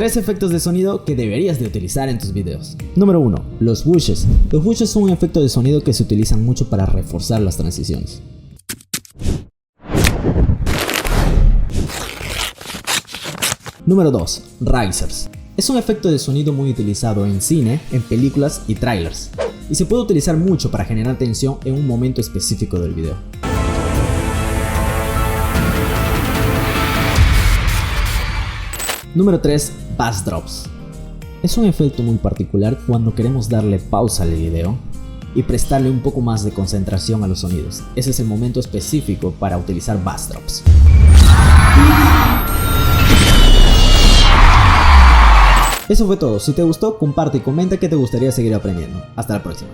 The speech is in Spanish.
3 efectos de sonido que deberías de utilizar en tus videos. Número 1. Los whooshes. Los whooshes son un efecto de sonido que se utilizan mucho para reforzar las transiciones. Número 2. Risers. Es un efecto de sonido muy utilizado en cine, en películas y trailers, y se puede utilizar mucho para generar tensión en un momento específico del video. Número 3. Bass drops. Es un efecto muy particular cuando queremos darle pausa al video y prestarle un poco más de concentración a los sonidos. Ese es el momento específico para utilizar bass drops. Eso fue todo. Si te gustó, comparte y comenta que te gustaría seguir aprendiendo. Hasta la próxima.